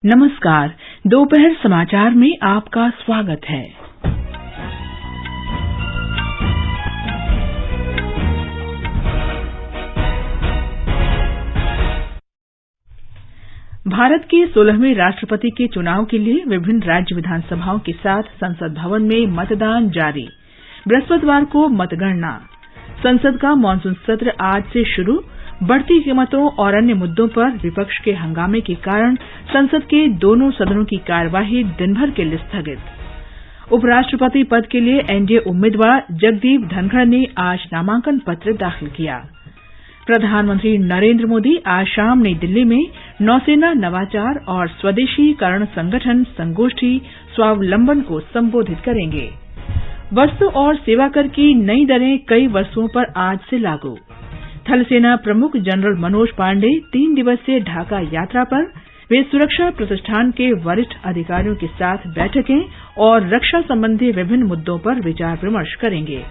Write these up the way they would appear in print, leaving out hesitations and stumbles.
नमस्कार। दोपहर समाचार में आपका स्वागत है। भारत के 16वें राष्ट्रपति के चुनाव के लिए विभिन्न राज्य विधानसभाओं के साथ संसद भवन में मतदान जारी। बृहस्पतिवार को मतगणना। संसद का मानसून सत्र आज से शुरू। बढ़ती कीमतों और अन्य मुद्दों पर विपक्ष के हंगामे के कारण संसद के दोनों सदनों की कार्यवाही दिन भर के लिए स्थगित। उपराष्ट्रपति पद के लिए एनडीए उम्मीदवार जगदीप धनखड़ ने आज नामांकन पत्र दाखिल किया। प्रधानमंत्री नरेंद्र मोदी आज शाम नई दिल्ली में नौसेना नवाचार और स्वदेशीकरण संगठन संगोष्ठी स्वावलंबन को संबोधित करेंगे। वस्तु और सेवा कर की नई दरें कई वर्षों पर आज से लागू। थल सेना प्रमुख जनरल मनोज पांडे 3 दिवसीय ढाका यात्रा पर। वे सुरक्षा प्रतिष्ठान के वरिष्ठ अधिकारियों के साथ बैठकें और रक्षा संबंधी विभिन्न मुद्दों पर विचार विमर्श करेंगे।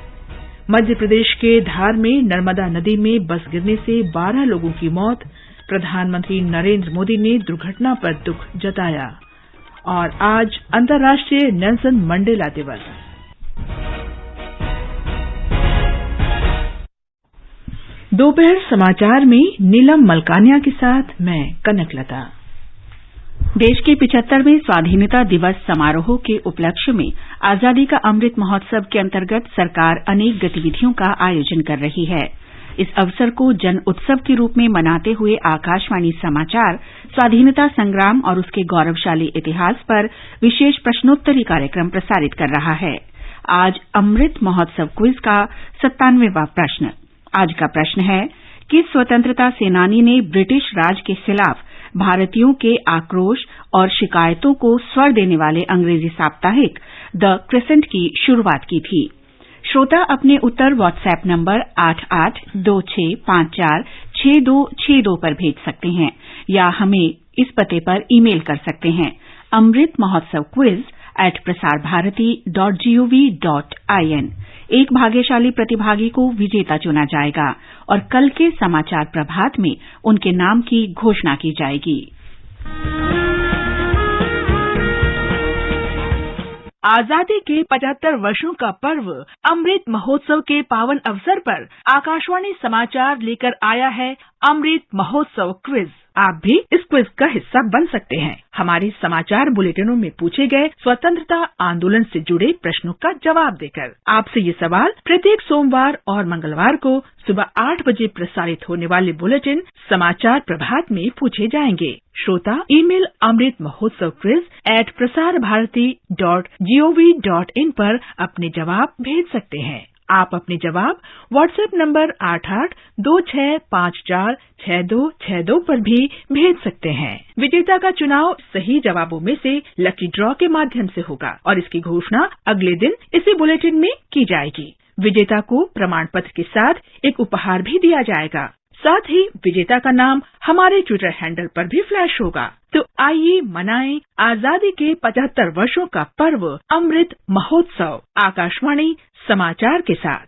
मध्य प्रदेश के धार में नर्मदा नदी में बस गिरने से 12 लोगों की मौत। प्रधानमंत्री नरेंद्र मोदी ने दुर्घटना पर दुख जताया। और आज अंतर्राष्ट्रीय नेल्सन मंडेला दिवस। दोपहर समाचार में नीलम मलकानिया के साथ मैं कनकलता। देश के 75वें स्वाधीनता दिवस समारोह के उपलक्ष्य में आजादी का अमृत महोत्सव के अंतर्गत सरकार अनेक गतिविधियों का आयोजन कर रही है। इस अवसर को जन उत्सव के रूप में मनाते हुए आकाशवाणी समाचार स्वाधीनता संग्राम और उसके गौरवशाली इतिहास पर विशेष प्रश्नोत्तरी कार्यक्रम प्रसारित कर रहा है। आज अमृत महोत्सव क्विज का 97वां प्रश्न। आज का प्रश्न है, किस स्वतंत्रता सेनानी ने ब्रिटिश राज के खिलाफ भारतीयों के आक्रोश और शिकायतों को स्वर देने वाले अंग्रेजी साप्ताहिक द क्रिसेंट की शुरुआत की थी? श्रोता अपने उत्तर व्हाट्सएप नंबर 8826546262 पर भेज सकते हैं या हमें इस पते पर ईमेल कर सकते हैं amritmahotsav@prasarbharati.gov.in। एक भाग्यशाली प्रतिभागी को विजेता चुना जाएगा और कल के समाचार प्रभात में उनके नाम की घोषणा की जाएगी। आजादी के 75 वर्षों का पर्व अमृत महोत्सव के पावन अवसर पर आकाशवाणी समाचार लेकर आया है अमृत महोत्सव क्विज। आप भी इस क्विज का हिस्सा बन सकते हैं। हमारे समाचार बुलेटिनों में पूछे गए स्वतंत्रता आंदोलन से जुड़े प्रश्नों का जवाब देकर। आपसे ये सवाल प्रत्येक सोमवार और मंगलवार को सुबह 8 बजे प्रसारित होने वाले बुलेटिन समाचार प्रभात में पूछे जाएंगे। श्रोता email Amrit Mahotsav quiz @prasarbharati.gov.in पर अपने जवाब भेज सकते हैं। आप अपने जवाब व्हाट्सएप नंबर 8826546262 पर भी भेज सकते हैं। विजेता का चुनाव सही जवाबों में से लकी ड्रॉ के माध्यम से होगा और इसकी घोषणा अगले दिन इसी बुलेटिन में की जाएगी। विजेता को प्रमाण पत्र के साथ एक उपहार भी दिया जाएगा। साथ ही विजेता का नाम हमारे ट्विटर हैंडल पर भी फ्लैश होगा। तो आइए मनाएं आजादी के 75 वर्षों का पर्व अमृत महोत्सव आकाशवाणी समाचार के साथ।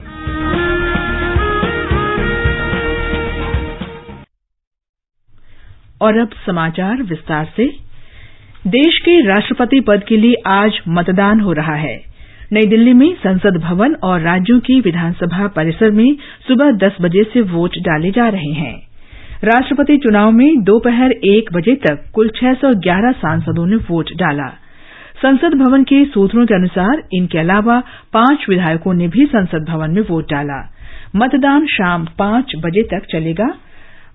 और अब समाचार विस्तार से। देश के राष्ट्रपति पद के लिए आज मतदान हो रहा है। नई दिल्ली में संसद भवन और राज्यों की विधानसभा परिसर में सुबह 10 बजे से वोट डाले जा रहे हैं। राष्ट्रपति चुनाव में दोपहर 1 बजे तक कुल 611 सांसदों ने वोट डाला। संसद भवन के सूत्रों के अनुसार इनके अलावा 5 विधायकों ने भी संसद भवन में वोट डाला। मतदान शाम 5 बजे तक चलेगा।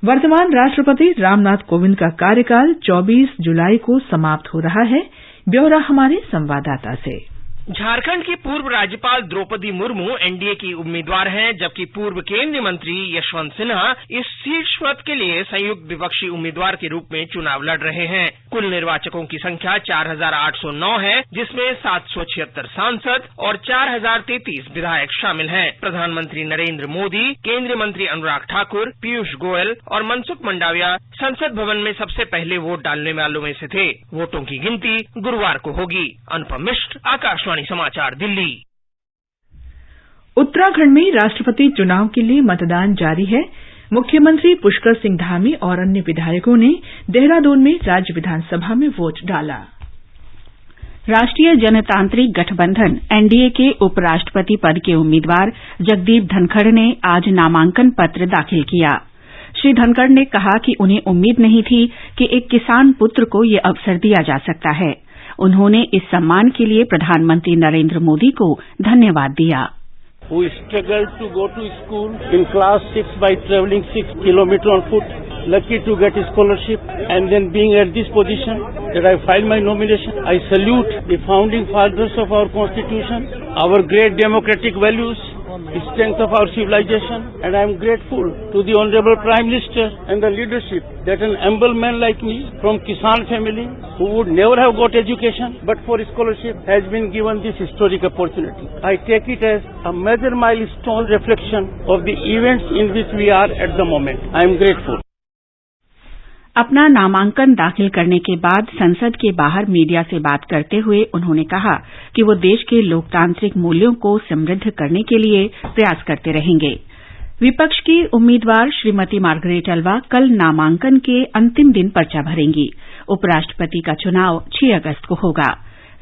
वर्तमान राष्ट्रपति रामनाथ कोविंद का कार्यकाल 24 जुलाई को समाप्त हो रहा है। ब्यौरा हमारे संवाददाता से। झारखंड की पूर्व राज्यपाल द्रौपदी मुर्मू एनडीए की उम्मीदवार हैं, जबकि पूर्व केंद्रीय मंत्री यशवंत सिन्हा इस शीर्ष पद के लिए संयुक्त विपक्षी उम्मीदवार के रूप में चुनाव लड़ रहे हैं। कुल निर्वाचकों की संख्या 4809 है, जिसमें 776 सांसद और 4033 विधायक शामिल हैं। प्रधानमंत्री नरेंद्र मोदी, केंद्रीय मंत्री अनुराग ठाकुर, पीयूष गोयल और मनसुख मंडाविया संसद भवन में सबसे पहले वोट डालने वालों में से थे। वोटों की गिनती गुरुवार को होगी। अनुपम मिश्र, आकाशवाणी समाचार, दिल्ली। उत्तराखंड में राष्ट्रपति चुनाव के लिए मतदान जारी है। मुख्यमंत्री पुष्कर सिंह धामी और अन्य विधायकों ने देहरादून में राज्य विधानसभा में वोट डाला। राष्ट्रीय जनतांत्रिक गठबंधन एनडीए के उपराष्ट्रपति पद के उम्मीदवार जगदीप धनखड़ ने आज नामांकन पत्र दाखिल किया। श्री धनखड़ ने कहा कि उन्हें उम्मीद नहीं थी कि एक किसान पुत्र को ये अवसर दिया जा सकता है। उन्होंने इस सम्मान के लिए प्रधानमंत्री नरेंद्र मोदी को धन्यवाद दिया। Who struggled to go to school in class 6 by traveling 6 kilometers on foot, lucky to get a scholarship, and then being at this position that I filed my nomination. I salute the founding fathers of our constitution, our great democratic values, the strength of our civilization, and I am grateful to the Honorable Prime Minister and the leadership that an humble man like me from Kisan family who would never have got education but for scholarship has been given this historic opportunity. I take it as a major milestone reflection of the events in which we are at the moment. I am grateful. अपना नामांकन दाखिल करने के बाद संसद के बाहर media से बात करते हुए उन्होंने कहा कि वो देश के लोकतांत्रिक मूल्यों को समृद्ध करने के लिए प्रयास करते रहेंगे। विपक्ष की उम्मीदवार श्रीमती मार्गरेट अल्वा कल नामांकन के अंतिम दिन पर्चा भरेंगी। उपराष्ट्रपति का चुनाव 6 अगस्त को होगा।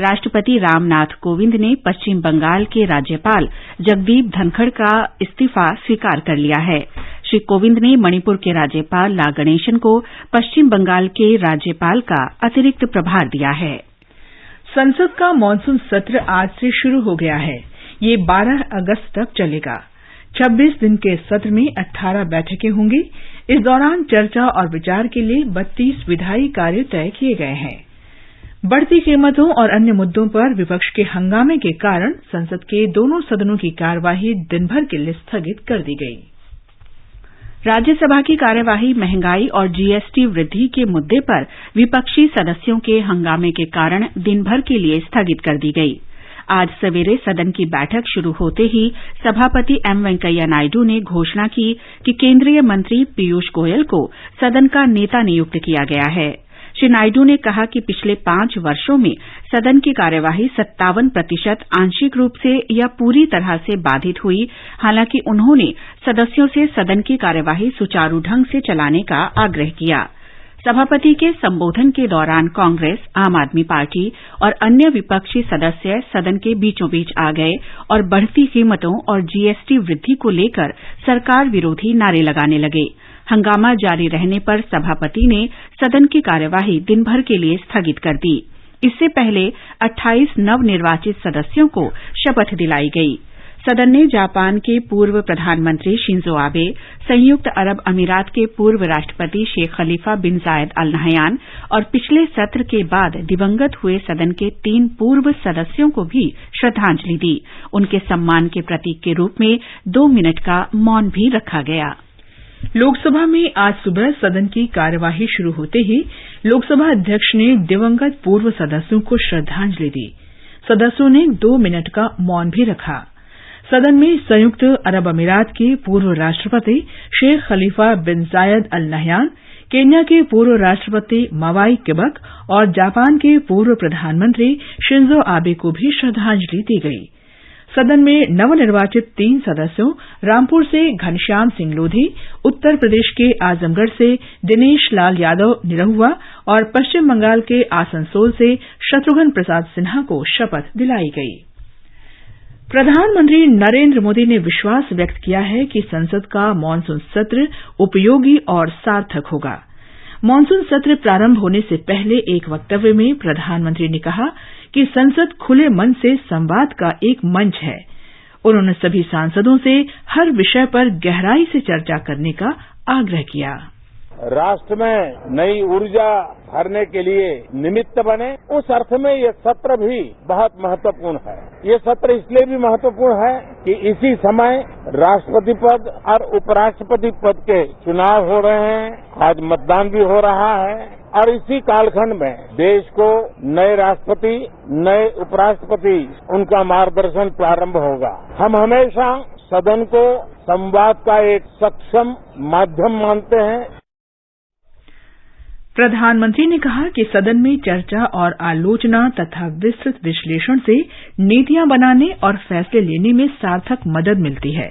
राष्ट्रपति रामनाथ कोविंद ने पश्चिम बंगाल के राज्यपाल जगदीप धनखड़ का इस्तीफा स्वीकार कर लिया है। श्री कोविंद ने मणिपुर के राज्यपाल ला गणेशन को पश्चिम बंगाल के राज्यपाल का अतिरिक्त प्रभार दिया है। संसद का मानसून सत्र आज से शुरू हो गया है। ये 12 अगस्त तक चलेगा। 26 दिन के सत्र में 18 बैठकें होंगी। इस दौरान चर्चा और विचार के लिए 32 विधायी कार्य तय किए गए हैं। बढ़ती कीमतों और अन्य मुद्दों पर विपक्ष के हंगामे के कारण संसद के दोनों सदनों की कार्यवाही दिन भर के लिए स्थगित कर दी गई। राज्यसभा की कार्यवाही महंगाई और जीएसटी वृद्धि के मुद्दे पर विपक्षी सदस्यों के हंगामे के कारण दिन भर के लिए स्थगित कर दी गई। आज सवेरे सदन की बैठक शुरू होते ही सभापति एम वेंकैया नायडू ने घोषणा की कि केंद्रीय मंत्री पीयूष गोयल को सदन का नेता नियुक्त किया गया है। श्री नायडू ने कहा कि पिछले 5 वर्षों में सदन की कार्यवाही 57% आंशिक रूप से या पूरी तरह से बाधित हुई। हालांकि उन्होंने सदस्यों से सदन की कार्यवाही सुचारू ढंग से चलाने का आग्रह किया। सभापति के संबोधन के दौरान कांग्रेस, आम आदमी पार्टी और अन्य विपक्षी सदस्य सदन के बीचों बीच आ गए और बढ़ती कीमतों और जीएसटी वृद्धि को लेकर सरकार विरोधी नारे लगाने लगे। हंगामा जारी रहने पर सभापति ने सदन की कार्यवाही दिन भर के लिए स्थगित कर दी। इससे पहले 28 नवनिर्वाचित सदस्यों को शपथ दिलाई गई। सदन ने जापान के पूर्व प्रधानमंत्री शिंजो आबे, संयुक्त अरब अमीरात के पूर्व राष्ट्रपति शेख खलीफा बिन जायद अल नहयान और पिछले सत्र के बाद दिवंगत हुए सदन के 3 पूर्व सदस्यों को भी श्रद्धांजलि दी। उनके सम्मान के प्रतीक के रूप में 2 मिनट का मौन भी रखा गया। लोकसभा में आज सुबह सदन की कार्यवाही शुरू होते ही लोकसभा अध्यक्ष ने दिवंगत पूर्व सदस्यों को श्रद्धांजलि दी। सदस्यों ने 2 मिनट का मौन भी रखा। सदन में संयुक्त अरब अमीरात के पूर्व राष्ट्रपति शेख खलीफा बिन जायद अल नहयान, केन्या के पूर्व राष्ट्रपति मवाई किबक और जापान के पूर्व प्रधानमंत्री शिंजो आबे को भी श्रद्धांजलि दी गई। सदन में नवनिर्वाचित 3 सदस्यों रामपुर से घनश्याम सिंह लोधी, उत्तर प्रदेश के आजमगढ़ से दिनेश लाल यादव निरहुआ और पश्चिम बंगाल के आसनसोल से शत्रुघ्न प्रसाद सिन्हा को शपथ दिलाई गई। प्रधानमंत्री नरेंद्र मोदी ने विश्वास व्यक्त किया है कि संसद का मानसून सत्र उपयोगी और सार्थक होगा। मानसून सत्र प्रारंभ होने से पहले एक वक्तव्य में प्रधानमंत्री ने कहा कि संसद खुले मन से संवाद का एक मंच है। उन्होंने सभी सांसदों से हर विषय पर गहराई से चर्चा करने का आग्रह किया। राष्ट्र में नई ऊर्जा भरने के लिए निमित्त बने, उस अर्थ में ये सत्र भी बहुत महत्वपूर्ण है। ये सत्र इसलिए भी महत्वपूर्ण है कि इसी समय राष्ट्रपति पद और उपराष्ट्रपति पद के चुनाव हो रहे हैं। आज मतदान भी हो रहा है और इसी कालखंड में देश को नए राष्ट्रपति, नए उपराष्ट्रपति, उनका मार्गदर्शन प्रारंभ होगा। हम हमेशा सदन को संवाद का एक सक्षम माध्यम मानते हैं। प्रधानमंत्री ने कहा कि सदन में चर्चा और आलोचना तथा विस्तृत विश्लेषण से नीतियां बनाने और फैसले लेने में सार्थक मदद मिलती है।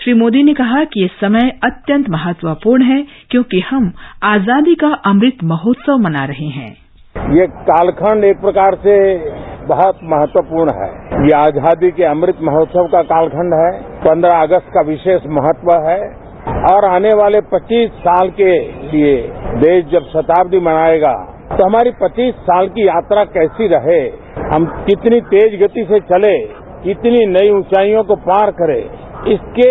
श्री मोदी ने कहा कि ये समय अत्यंत महत्वपूर्ण है क्योंकि हम आजादी का अमृत महोत्सव मना रहे हैं। ये कालखंड एक प्रकार से बहुत महत्वपूर्ण है। ये आजादी के अमृत महोत्सव का कालखंड है। 15 अगस्त का विशेष महत्व है और आने वाले 25 साल के लिए देश जब शताब्दी मनाएगा तो हमारी 25 साल की यात्रा कैसी रहे, हम कितनी तेज गति से चले, कितनी नई ऊंचाइयों को पार करें, इसके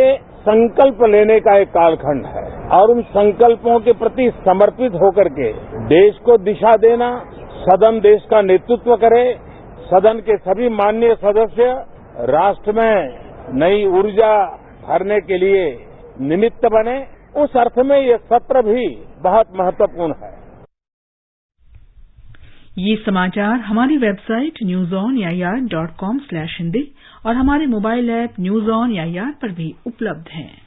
संकल्प लेने का एक कालखंड है और उन संकल्पों के प्रति समर्पित होकर के देश को दिशा देना। सदन देश का नेतृत्व करे, सदन के सभी माननीय सदस्य राष्ट्र में नई ऊर्जा भरने के लिए निमित्त बने, उस अर्थ में ये सत्र भी बहुत महत्वपूर्ण है। ये समाचार हमारी वेबसाइट newsonair.com/hindi और हमारे mobile app news on AIR पर भी उपलब्ध हैं।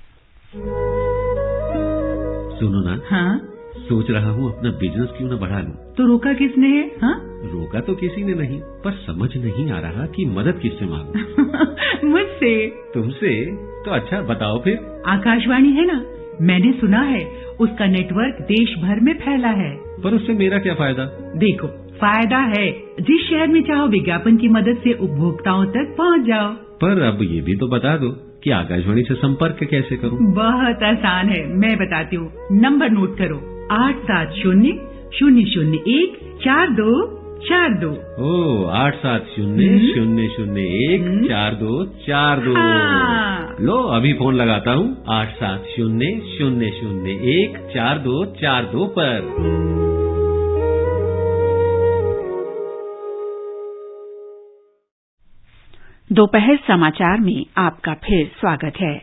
सुनो ना, हाँ? सोच रहा हूँ अपना बिजनेस क्यों न बढ़ा लूं। तो रोका किसने है? हाँ? रोका तो किसी ने नहीं, पर समझ नहीं आ रहा कि मदद किससे मांगूं। मुझसे। तुमसे? तो अच्छा बताओ फिर। आकाशवाणी है ना, मैंने सुना है उसका नेटवर्क देश भर में फैला है। पर उससे मेरा क्या फायदा? देखो, फायदा है, जिस शहर में चाहो विज्ञापन की मदद से उपभोक्ताओं तक पहुंच जाओ। पर अब ये भी तो बता दो कि आकाशवाणी से संपर्क कैसे करूं? बहुत आसान है, मैं बताती हूँ। नंबर नोट करो, 870-001-4242। ओ 870-001-4242। लो अभी फोन लगाता हूँ 870-001-4242 पर। दोपहर समाचार में आपका फिर स्वागत है।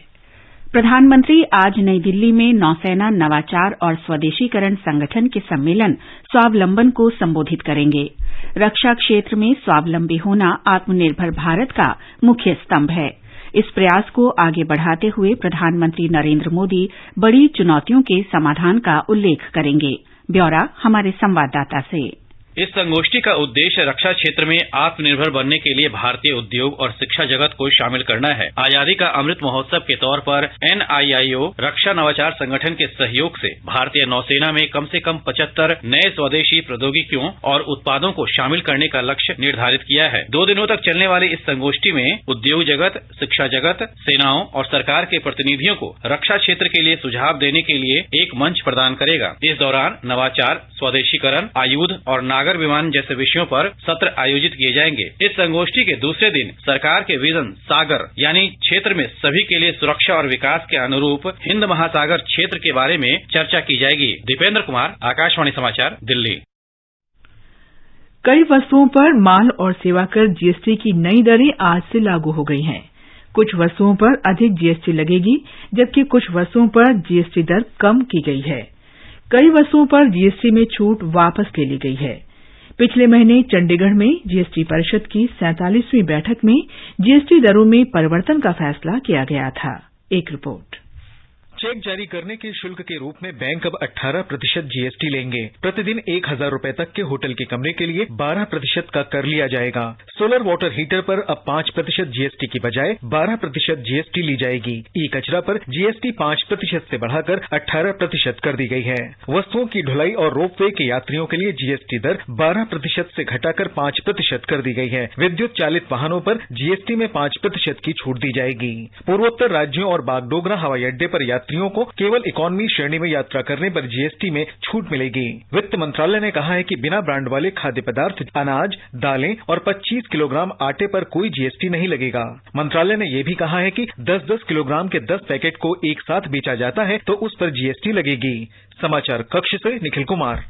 प्रधानमंत्री आज नई दिल्ली में नौसेना नवाचार और स्वदेशीकरण संगठन के सम्मेलन स्वावलंबन को संबोधित करेंगे। रक्षा क्षेत्र में स्वावलंबी होना आत्मनिर्भर भारत का मुख्य स्तंभ है। इस प्रयास को आगे बढ़ाते हुए प्रधानमंत्री नरेंद्र मोदी बड़ी चुनौतियों के समाधान का उल्लेख करेंगे। ब्यौरा हमारे संवाददाता से। इस संगोष्ठी का उद्देश्य रक्षा क्षेत्र में आत्मनिर्भर बनने के लिए भारतीय उद्योग और शिक्षा जगत को शामिल करना है। आजादी का अमृत महोत्सव के तौर पर NIIO रक्षा नवाचार संगठन के सहयोग से भारतीय नौसेना में कम से कम 75 नए स्वदेशी प्रौद्योगिकियों और उत्पादों को शामिल करने का लक्ष्य निर्धारित किया है। 2 दिनों तक चलने वाली इस संगोष्ठी में उद्योग जगत, शिक्षा जगत, सेनाओं और सरकार के प्रतिनिधियों को रक्षा क्षेत्र के लिए सुझाव देने के लिए एक मंच प्रदान करेगा। इस दौरान नवाचार, स्वदेशीकरण, आयुध और नागर विमान जैसे विषयों पर सत्र आयोजित किए जाएंगे। इस संगोष्ठी के दूसरे दिन सरकार के विजन सागर यानी क्षेत्र में सभी के लिए सुरक्षा और विकास के अनुरूप हिंद महासागर क्षेत्र के बारे में चर्चा की जाएगी। दीपेंद्र कुमार, आकाशवाणी समाचार, दिल्ली। कई वस्तुओं पर माल और सेवा कर जीएसटी की नई दरें आज से लागू हो गई हैं। कुछ वस्तुओं पर अधिक जीएसटी लगेगी, जबकि कुछ वस्तुओं पर जीएसटी दर कम की गई है। कई वस्तुओं पर जीएसटी में छूट वापस ले ली गई है। पिछले महीने चंडीगढ़ में जीएसटी परिषद की 47वीं बैठक में जीएसटी दरों में परिवर्तन का फैसला किया गया था। एक रिपोर्ट। चेक जारी करने के शुल्क के रूप में बैंक अब 18% जीएसटी लेंगे। प्रतिदिन 1000 रुपए तक के होटल के कमरे के लिए 12% का कर लिया जाएगा। सोलर वाटर हीटर पर अब 5% जीएसटी की बजाय 12% जीएसटी ली जाएगी। ई कचरा पर जीएसटी 5% से बढ़ाकर 18% कर दी गई है। वस्तुओं की ढुलाई और रोपवे के यात्रियों के लिए जीएसटी दर 12% से घटाकर 5% कर दी गई है। विद्युत चालित वाहनों पर जीएसटी में 5% की छूट दी जाएगी। पूर्वोत्तर राज्यों और बागडोगरा हवाई अड्डे पर यात्रियों को केवल इकोनॉमी श्रेणी में यात्रा करने पर जीएसटी में छूट मिलेगी। वित्त मंत्रालय ने कहा है कि बिना ब्रांड वाले खाद्य पदार्थ, अनाज, दालें और 25 किलोग्राम आटे पर कोई जीएसटी नहीं लगेगा। मंत्रालय ने यह भी कहा है कि 10-10 किलोग्राम के 10 पैकेट को एक साथ बेचा जाता है तो उस पर जीएसटी लगेगी। समाचार कक्ष से निखिल कुमार।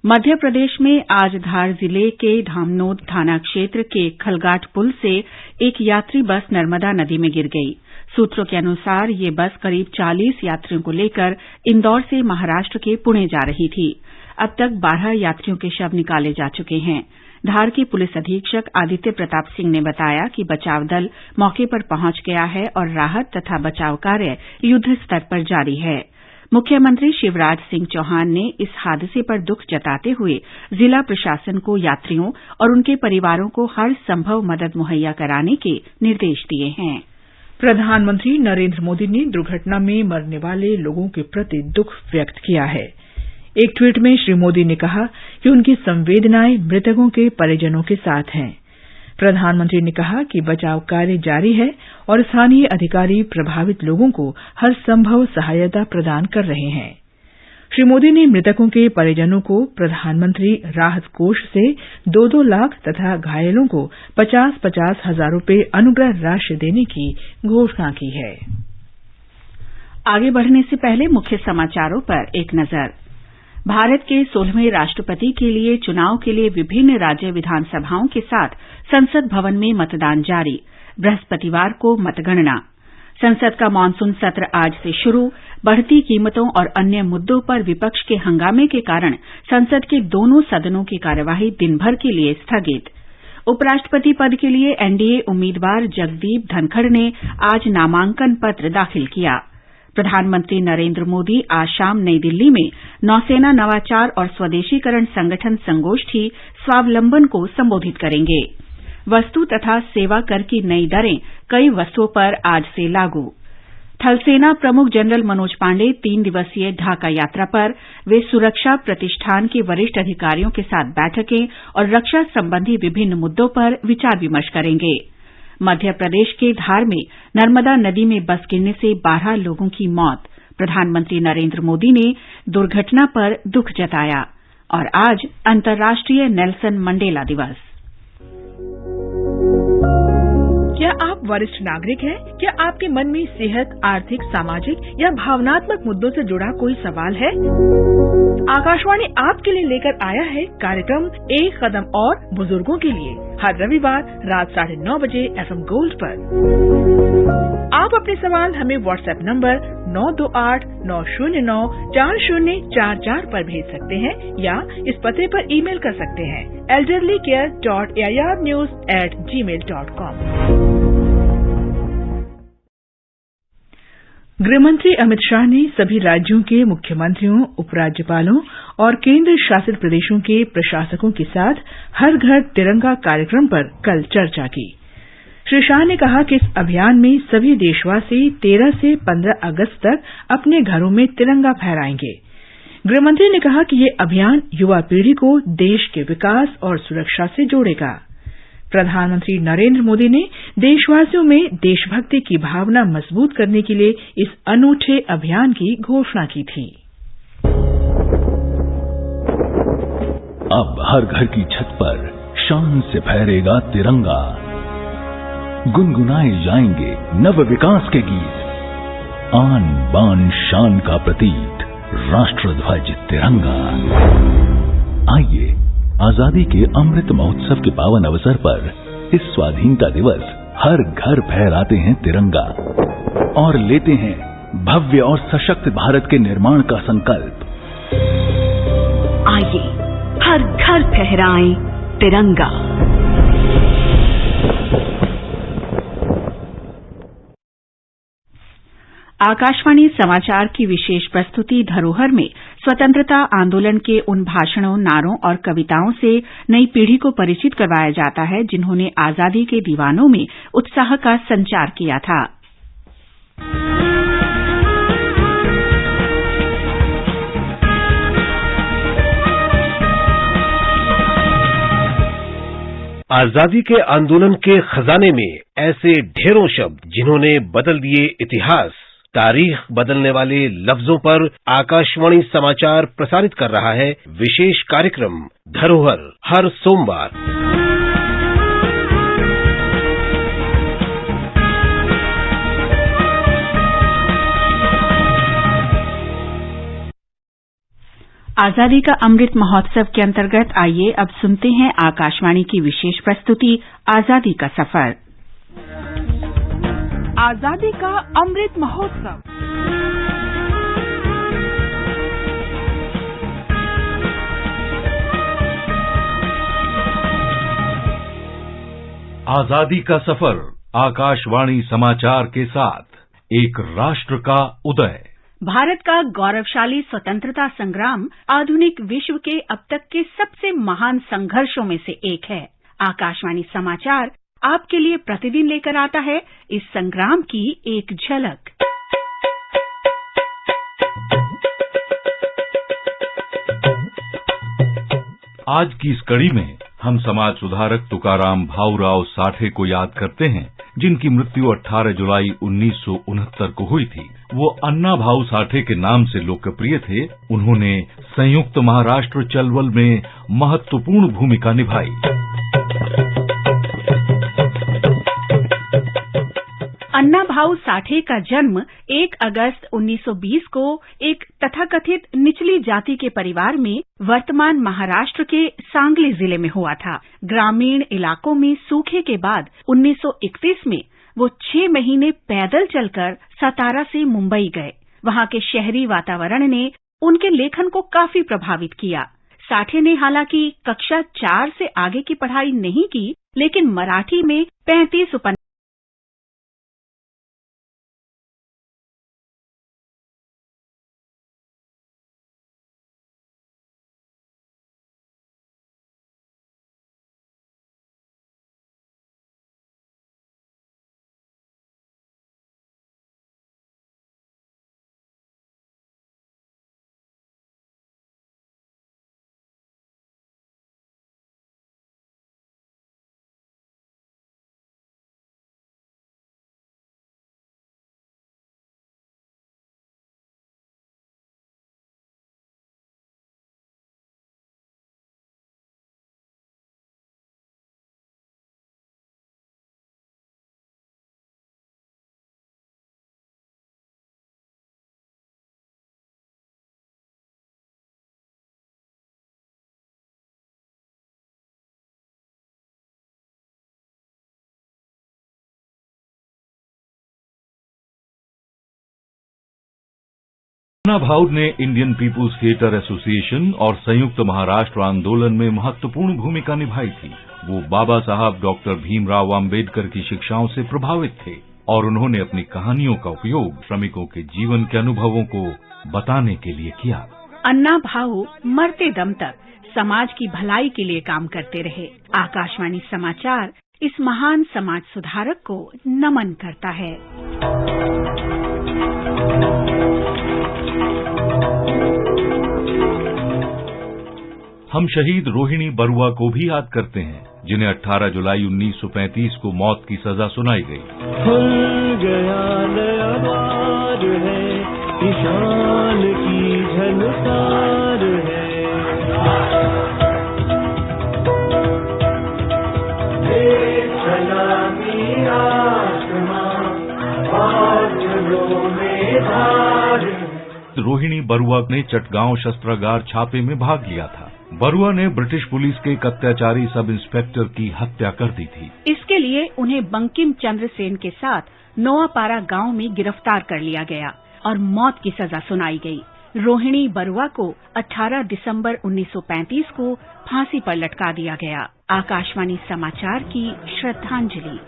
मध्य प्रदेश में आज धार जिले के धामनोद थाना क्षेत्र के खलगाट पुल से एक यात्री बस नर्मदा नदी में गिर गई। सूत्रों के अनुसार ये बस करीब 40 यात्रियों को लेकर इंदौर से महाराष्ट्र के पुणे जा रही थी। अब तक 12 यात्रियों के शव निकाले जा चुके हैं। धार के पुलिस अधीक्षक आदित्य प्रताप सिंह ने बताया कि बचाव दल मौके पर पहुंच गया है और राहत तथा बचाव कार्य युद्ध स्तर पर जारी है। मुख्यमंत्री शिवराज सिंह चौहान ने इस हादसे पर दुख जताते हुए जिला प्रशासन को यात्रियों और उनके परिवारों को हर संभव मदद मुहैया कराने के निर्देश दिए हैं। प्रधानमंत्री नरेंद्र मोदी ने दुर्घटना में मरने वाले लोगों के प्रति दुख व्यक्त किया है। एक ट्वीट में श्री मोदी ने कहा कि उनकी संवेदनाएं मृतकों के परिजनों के साथ हैं। प्रधानमंत्री ने कहा कि बचाव कार्य जारी है और स्थानीय अधिकारी प्रभावित लोगों को हर संभव सहायता प्रदान कर रहे हैं। श्री मोदी ने मृतकों के परिजनों को प्रधानमंत्री राहत कोष से 2-2 लाख तथा घायलों को 50-50 हजार रुपये अनुग्रह राशि देने की घोषणा की है। आगे बढ़ने से पहले मुख्य समाचारों पर एक नजर। भारत के 16वें राष्ट्रपति के लिए चुनाव के लिए विभिन्न राज्य विधानसभाओं के साथ संसद भवन में मतदान जारी। बृहस्पतिवार को मतगणना। संसद का मानसून सत्र आज से शुरू। बढ़ती कीमतों और अन्य मुद्दों पर विपक्ष के हंगामे के कारण संसद के दोनों सदनों की कार्यवाही दिन भर के लिए स्थगित। उपराष्ट्रपति पद के लिए एनडीए उम्मीदवार जगदीप धनखड़ ने आज नामांकन पत्र दाखिल किया। प्रधानमंत्री नरेंद्र मोदी आज शाम नई दिल्ली में नौसेना नवाचार और स्वदेशीकरण संगठन संगोष्ठी स्वावलंबन को संबोधित करेंगे। वस्तु तथा सेवा कर की नई दरें कई वस्तुओं पर आज से लागू। थल सेना प्रमुख जनरल मनोज पांडे 3 दिवसीय ढाका यात्रा पर। वे सुरक्षा प्रतिष्ठान के वरिष्ठ अधिकारियों के साथ बैठकें और रक्षा संबंधी विभिन्न मुद्दों पर विचार विमर्श करेंगे। मध्य प्रदेश के धार में नर्मदा नदी में बस गिरने से 12 लोगों की मौत। प्रधानमंत्री नरेंद्र मोदी ने दुर्घटना पर दुख जताया। और आज अंतर्राष्ट्रीय नेल्सन मंडेला दिवस। क्या आप वरिष्ठ नागरिक हैं? क्या आपके मन में सेहत, आर्थिक, सामाजिक या भावनात्मक मुद्दों से जुड़ा कोई सवाल है? आकाशवाणी आपके लिए लेकर आया है कार्यक्रम एक कदम और बुजुर्गों के लिए, हर रविवार रात 9:30 बजे FM गोल्ड पर। आप अपने सवाल हमें व्हाट्सएप नंबर 9289094044 पर भेज सकते हैं या इस पते पर ईमेल कर सकते हैं elderlycare.airnews@gmail.com। गृहमंत्री अमित शाह ने सभी राज्यों के मुख्यमंत्रियों, उपराज्यपालों और केंद्र शासित प्रदेशों के प्रशासकों के साथ हर घर तिरंगा कार्यक्रम पर कल चर्चा की। श्री शाह ने कहा कि इस अभियान में सभी देशवासी 13 से 15 अगस्त तक अपने घरों में तिरंगा फहराएंगे। गृहमंत्री ने कहा कि ये अभियान युवा पीढ़ी को देश के विकास और सुरक्षा से जोड़ेगा। प्रधानमंत्री नरेंद्र मोदी ने देशवासियों में देशभक्ति की भावना मजबूत करने के लिए इस अनूठे अभियान की घोषणा की थी। अब हर घर की छत पर शान से फहरेगा तिरंगा। गुनगुनाए जाएंगे नव विकास के गीत। आन बान शान का प्रतीक राष्ट्रध्वज तिरंगा। आइए आजादी के अमृत महोत्सव के पावन अवसर पर इस स्वाधीनता दिवस हर घर फहराते हैं तिरंगा और लेते हैं भव्य और सशक्त भारत के निर्माण का संकल्प। आइए हर घर फहराएं तिरंगा। आकाशवाणी समाचार की विशेष प्रस्तुति धरोहर में स्वतंत्रता आंदोलन के उन भाषणों, नारों और कविताओं से नई पीढ़ी को परिचित करवाया जाता है जिन्होंने आजादी के दीवानों में उत्साह का संचार किया था। आजादी के आंदोलन के खजाने में ऐसे ढेरों शब्द जिन्होंने बदल दिए इतिहास। तारीख बदलने वाले लफ्जों पर आकाशवाणी समाचार प्रसारित कर रहा है विशेष कार्यक्रम धरोहर हर सोमवार। आजादी का अमृत महोत्सव के अंतर्गत आइए अब सुनते हैं आकाशवाणी की विशेष प्रस्तुति आजादी का सफर। आजादी का अमृत महोत्सव। आजादी का सफर आकाशवाणी समाचार के साथ एक राष्ट्र का उदय। भारत का गौरवशाली स्वतंत्रता संग्राम आधुनिक विश्व के अब तक के सबसे महान संघर्षों में से एक है। आकाशवाणी समाचार आपके लिए प्रतिदिन लेकर आता है इस संग्राम की एक झलक। आज की इस कड़ी में हम समाज सुधारक तुकाराम भाऊराव साठे को याद करते हैं, जिनकी मृत्यु 18 जुलाई 1969 को हुई थी। वो अन्ना भाऊ साठे के नाम से लोकप्रिय थे। उन्होंने संयुक्त महाराष्ट्र चळवळ में महत्वपूर्ण भूमिका निभाई। अन्ना भाऊ साठे का जन्म 1 अगस्त 1920 को एक तथाकथित निचली जाति के परिवार में वर्तमान महाराष्ट्र के सांगली जिले में हुआ था। ग्रामीण इलाकों में सूखे के बाद 1931 में वो 6 महीने पैदल चलकर सतारा से मुंबई गए। वहां के शहरी वातावरण ने उनके लेखन को काफी प्रभावित किया। साठे ने हालांकि कक्षा 4 से आगे की पढ़ाई नहीं की, लेकिन मराठी में 35 उपन्यास अन्ना भाऊ ने इंडियन पीपुल्स थिएटर एसोसिएशन और संयुक्त महाराष्ट्र आंदोलन में महत्वपूर्ण भूमिका निभाई थी। वो बाबा साहब डॉक्टर भीमराव आम्बेडकर की शिक्षाओं से प्रभावित थे और उन्होंने अपनी कहानियों का उपयोग श्रमिकों के जीवन के अनुभवों को बताने के लिए किया। अन्ना भाऊ मरते दम तक समाज की भलाई के लिए काम करते रहे। आकाशवाणी समाचार इस महान समाज सुधारक को नमन करता है। हम शहीद रोहिणी बरुआ को भी याद करते हैं, जिन्हें 18 जुलाई 1935 को मौत की सजा सुनाई गई। खुल गया नया द्वार है, ईशान की झनकार है। सलामी आसमां बादलों में धार। रोहिणी बरुआ ने चटगांव शस्त्रागार छापे में भाग लिया था। बरुआ ने ब्रिटिश पुलिस के एक अत्याचारी सब इंस्पेक्टर की हत्या कर दी थी। इसके लिए उन्हें बंकिम चंद्र सेन के साथ नोआपारा गांव में गिरफ्तार कर लिया गया और मौत की सजा सुनाई गई। रोहिणी बरुआ को 18 दिसंबर 1935 को फांसी पर लटका दिया गया। आकाशवाणी समाचार की श्रद्धांजलि।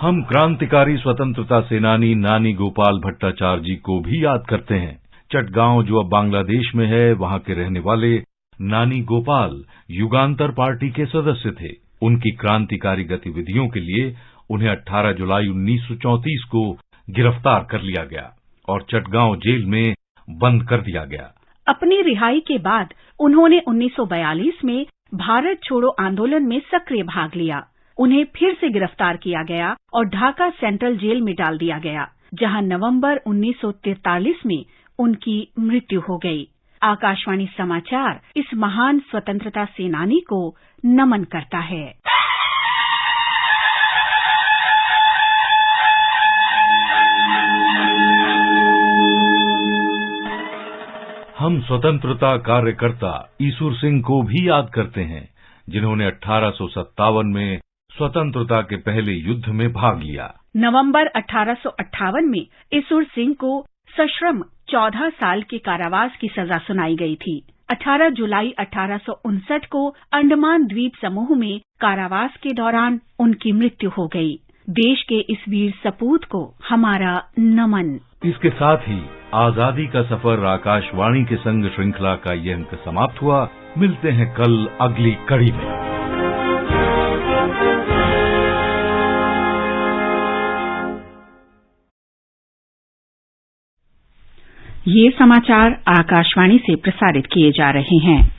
हम क्रांतिकारी स्वतंत्रता सेनानी नानी गोपाल भट्टाचार्य जी को भी याद करते हैं। चटगांव जो अब बांग्लादेश में है, वहां के रहने वाले नानी गोपाल युगांतर पार्टी के सदस्य थे। उनकी क्रांतिकारी गतिविधियों के लिए उन्हें 18 जुलाई 1934 को गिरफ्तार कर लिया गया और चटगांव जेल में बंद कर दिया गया। अपनी रिहाई के बाद उन्होंने 1942 में भारत छोड़ो आंदोलन में सक्रिय भाग लिया। उन्हें फिर से गिरफ्तार किया गया और ढाका सेंट्रल जेल में डाल दिया गया, जहां नवंबर 1943 में उनकी मृत्यु हो गई। आकाशवाणी समाचार इस महान स्वतंत्रता सेनानी को नमन करता है। हम स्वतंत्रता कार्यकर्ता ईसुर सिंह को भी याद करते हैं, जिन्होंने 1857 में स्वतंत्रता के पहले युद्ध में भाग लिया। नवंबर 1858 में ईसुर सिंह को सश्रम 14 साल के कारावास की सजा सुनाई गई थी। 18 जुलाई 1859 को अंडमान द्वीप समूह में कारावास के दौरान उनकी मृत्यु हो गई। देश के इस वीर सपूत को हमारा नमन। इसके साथ ही आजादी का सफर आकाशवाणी के संग श्रृंखला का ये अंक समाप्त हुआ। मिलते हैं कल अगली कड़ी में। ये समाचार आकाशवाणी से प्रसारित किए जा रहे हैं।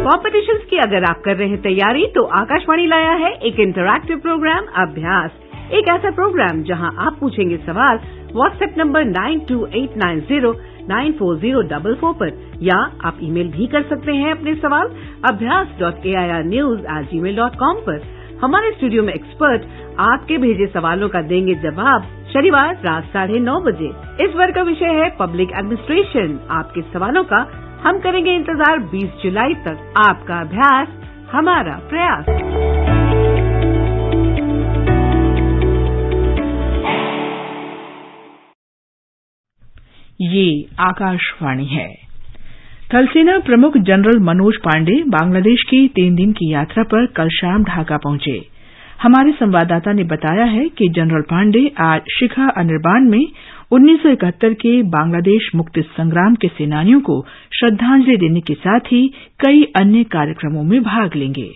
कॉम्पिटिशन्स की अगर आप कर रहे हैं तैयारी तो आकाशवाणी लाया है एक इंटरैक्टिव प्रोग्राम अभ्यास। एक ऐसा प्रोग्राम जहां आप पूछेंगे सवाल व्हाट्सएप नंबर 9289094044 पर, या आप ईमेल भी कर सकते हैं अपने सवाल abhyas.airnews@gmail.com पर। हमारे स्टूडियो में एक्सपर्ट आपके भेजे सवालों का देंगे जवाब शनिवार रात 9:30 बजे। इस वर्ग का विषय है पब्लिक एडमिनिस्ट्रेशन। आपके सवालों का हम करेंगे इंतजार 20 जुलाई तक। आपका अभ्यास हमारा प्रयास। ये आकाशवाणी है। थल सेना प्रमुख जनरल मनोज पांडे बांग्लादेश की 3 दिन की यात्रा पर कल शाम ढाका पहुंचे। हमारे संवाददाता ने बताया है कि जनरल पांडे आज शिखा अनिर्बाण में 1971 के बांग्लादेश मुक्ति संग्राम के सेनानियों को श्रद्धांजलि देने के साथ ही कई अन्य कार्यक्रमों में भाग लेंगे।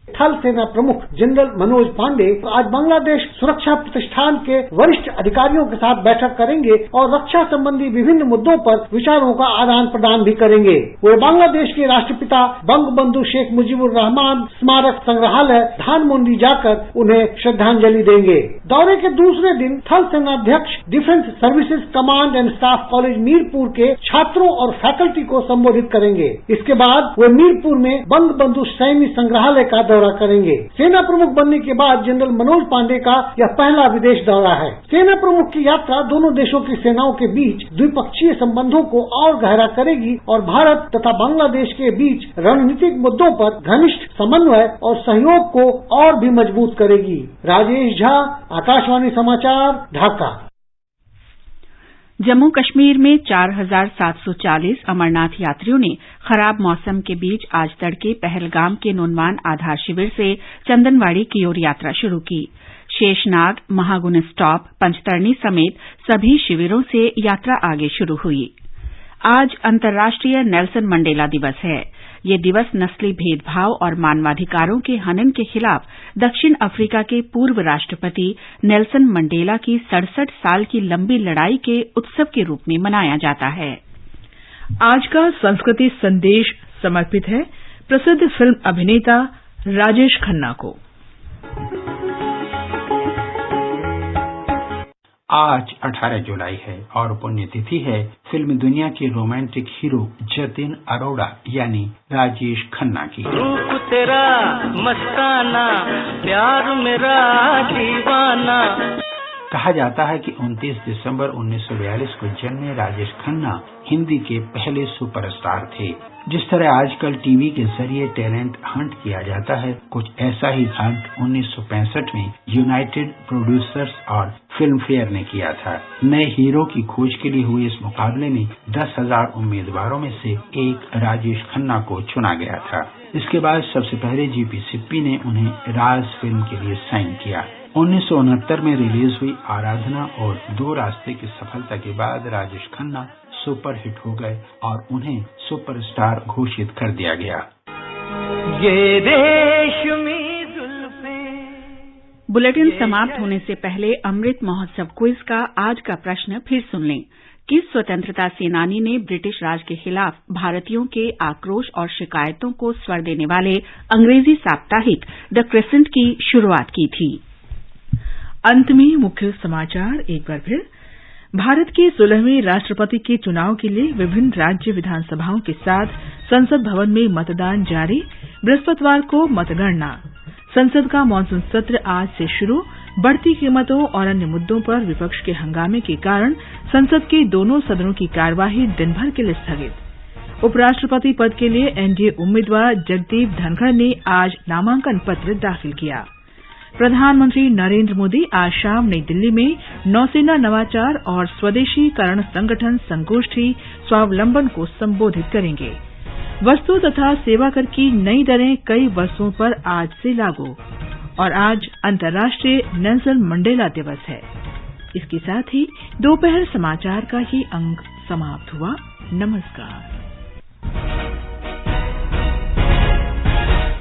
थल सेना प्रमुख जनरल मनोज पांडे आज बांग्लादेश सुरक्षा प्रतिष्ठान के वरिष्ठ अधिकारियों के साथ बैठक करेंगे और रक्षा संबंधी विभिन्न मुद्दों पर विचारों का आदान प्रदान भी करेंगे। वे बांग्लादेश के राष्ट्रपिता बंगबंधु शेख मुजीबुर रहमान स्मारक संग्रहालय धानमंडी जाकर उन्हें श्रद्धांजलि देंगे। दौरे के दूसरे दिन थल सेनाध्यक्ष defence services command and staff college Mirpur के छात्रों और फैकल्टी को संबोधित करेंगे। इसके बाद वे मीरपुर में बंगबंधु सैन्य संग्रहालय का दौरा करेंगे। सेना प्रमुख बनने के बाद जनरल मनोज पांडे का यह पहला विदेश दौरा है। सेना प्रमुख की यात्रा दोनों देशों की सेनाओं के बीच द्विपक्षीय संबंधों को और गहरा करेगी और भारत तथा बांग्लादेश के बीच रणनीतिक मुद्दों पर घनिष्ठ समन्वय और सहयोग को और भी मजबूत करेगी। राजेश झा, आकाशवाणी समाचार, ढाका। जम्मू कश्मीर में 4740 अमरनाथ यात्रियों ने खराब मौसम के बीच आज तड़के पहलगाम के नुनवान आधार शिविर से चंदनवाड़ी की ओर यात्रा शुरू की। शेषनाग, महागुन स्टॉप, पंचतरणी समेत सभी शिविरों से यात्रा आगे शुरू हुई। आज अंतर्राष्ट्रीय नेल्सन मंडेला दिवस है। ये दिवस नस्ली भेदभाव और मानवाधिकारों के हनन के खिलाफ दक्षिण अफ्रीका के पूर्व राष्ट्रपति नेल्सन मंडेला की 67 साल की लंबी लड़ाई के उत्सव के रूप में मनाया जाता है। आज का संस्कृति संदेश समर्पित है प्रसिद्ध फिल्म अभिनेता राजेश खन्ना को। आज 18 जुलाई है और पुण्यतिथि है फिल्म दुनिया के रोमांटिक हीरो जतिन अरोड़ा यानी राजेश खन्ना की। रूप तेरा मस्ताना, प्यार मेरा दीवाना। कहा जाता है कि 29 दिसंबर 1942 को जन्मे राजेश खन्ना हिंदी के पहले सुपरस्टार थे। जिस तरह आजकल टीवी के जरिए टैलेंट हंट किया जाता है, कुछ ऐसा ही हंट 1965 में यूनाइटेड प्रोड्यूसर्स और फिल्म फेयर ने किया था। नए हीरो की खोज के लिए हुए इस मुकाबले में 10,000 उम्मीदवारों में से एक राजेश खन्ना को चुना गया था। इसके बाद सबसे पहले जीपी सिप्पी ने उन्हें राज फिल्म के लिए साइन किया। 1969 में रिलीज हुई आराधना और दो रास्ते की सफलता के बाद राजेश खन्ना सुपरहिट हो गए और उन्हें सुपरस्टार घोषित कर दिया गया। ये रेशमी जुल्फें। बुलेटिन समाप्त होने से पहले अमृत महोत्सव क्विज का आज का प्रश्न फिर सुन लें। किस स्वतंत्रता सेनानी ने ब्रिटिश राज के खिलाफ भारतीयों के आक्रोश और शिकायतों को स्वर देने वाले अंग्रेजी साप्ताहिक द क्रेसेंट की शुरुआत की थी? अंत में मुख्य समाचार एक बार फिर। भारत के 16वें राष्ट्रपति के चुनाव के लिए विभिन्न राज्य विधानसभाओं के साथ संसद भवन में मतदान जारी। बृहस्पतिवार को मतगणना। संसद का मानसून सत्र आज से शुरू। बढ़ती कीमतों और अन्य मुद्दों पर विपक्ष के हंगामे के कारण संसद के दोनों सदनों की कार्यवाही दिन भर के लिए स्थगित। उपराष्ट्रपति पद के लिए एनडीए उम्मीदवार जगदीप धनखड़ ने आज नामांकन पत्र दाखिल किया। प्रधानमंत्री नरेंद्र मोदी आज शाम नई दिल्ली में नौसेना नवाचार और स्वदेशीकरण संगठन संगोष्ठी स्वावलंबन को संबोधित करेंगे। वस्तु तथा सेवा कर की नई दरें कई वर्षों पर आज से लागू। और आज अंतर्राष्ट्रीय नेल्सन मंडेला दिवस है। इसके साथ ही दोपहर समाचार का ये अंक समाप्त हुआ। नमस्कार।